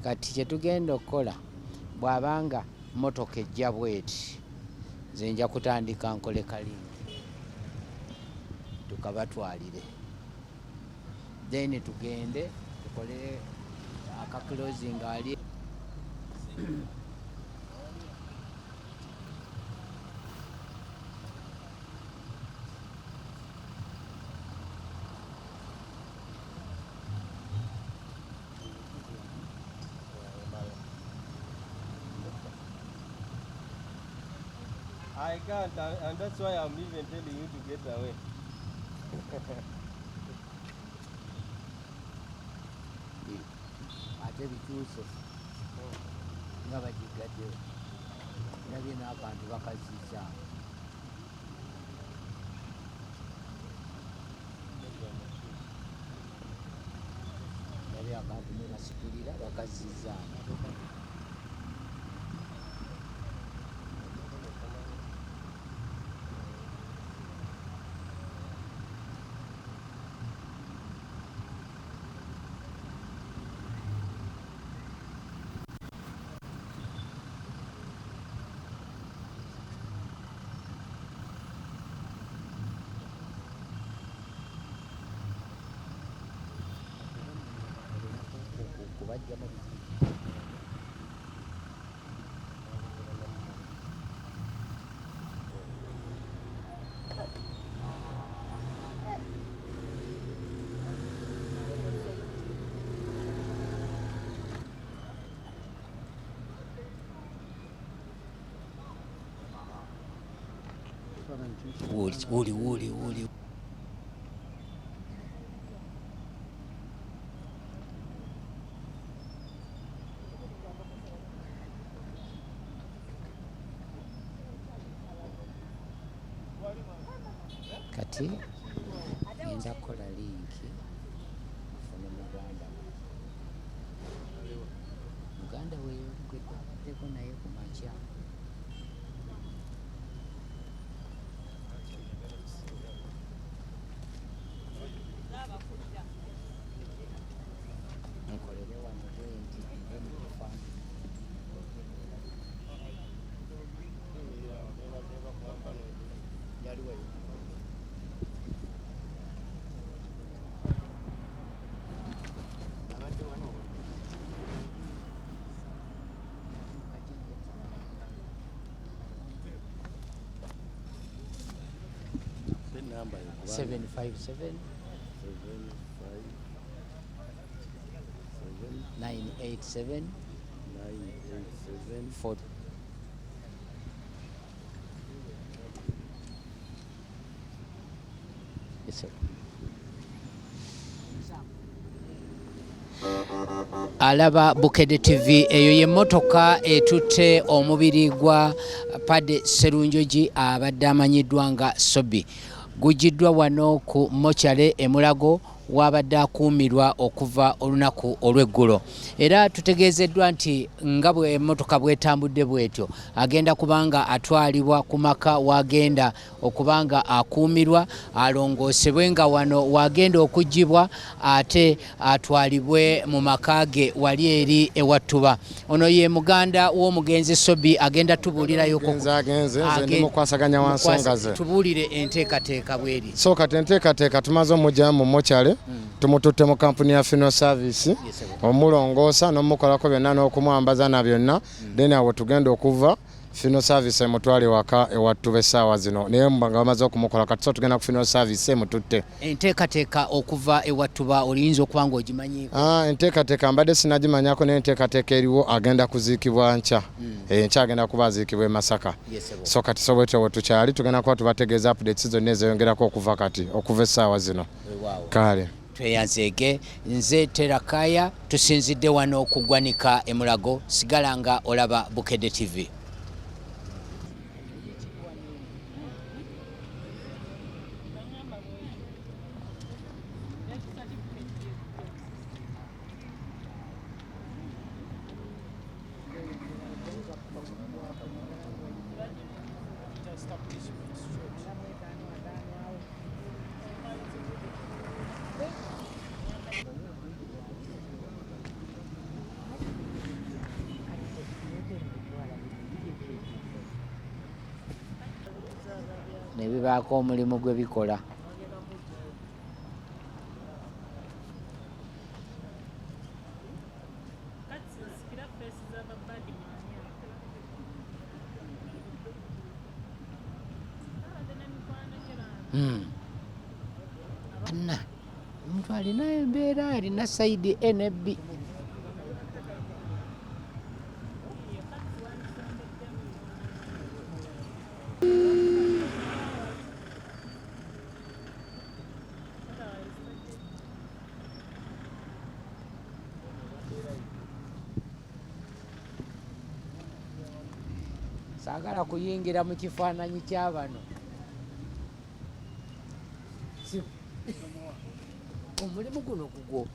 kati kye tugenda okukola bw'abanga motoka ejja bweti nze nja kutandika nkole kalingi tukabatwalire then tugende tukole akaclosing ali I can't, and that's why I'm even telling you to get away. ate bituuse nga bagigadde nabye n'abantu bakaziza nabye abantu nebasitulira bakaziza kubajjamu wuli kati ngenda kukola linki fune muganda weyo gwetwabaddeko naye ku makya nkolere wano bwenti emukufaana yaliweyo 757 987 40. Yes, sir. Alaba Bukedde TV eyo ye motoka etutte omubiri gwa Padde Sserunjogi abadde amanyiddwa nga Sobi. Gujibwa wano ku mochale e Mulago wabadde akuumirwa okuva olunaku olw'eggulo. Era tutegeezeddwa nti nga bwe emmotoka bwetambudde bwetyo agenda kubanga atwalibwa ku maka wagenda okubanga akuumirwa alongoosebwe nga wano wagenda okugibwa ate atwalibwe mu Makaage wali eri ewattuba. Ono ye muganda w'omugenzi Sobi agenda tubuulirayo mukwasaganya wansonga ze. Tubuulire enteekateeka bweri. So kati enteekateeka tumaze omujja mu mochale tumututte mu kampuni ya Funeral Service omulongoosa n'omukolako byonna n'okumwambaza na byonna then awo tugenda okuva Funeral Service emutwale waka ewattuba essaawa zino naye nga bamaze okumukola kati so tugenda ku Funeral Service emututte. Enteekateeka okuva ewattuba oliyinza okuba ng'ogimanyiiko? Enteekateeka mbadde sinagimanyako naye enteekateeka eriwo agenda kuziikibwa nkya. Nkya agenda kuba aziikibwa e Masaka. So kati so bwetyo tukyali tugenda kuba tubategeeza updates zonna ezeyongerako okuva kati okuva essaawa zino. Kale tweyanzeege nze Terakaya tusinzidde wano okuggwanika e Mulago sigala nga olaba Bukedde TV. ne bibaako omulimu gwe bikola. Anna omuntu alina embeera alina sayidi A ne B. Saagala kuyingira mu kifaananyi kya bano. Omulimu guno gugwo.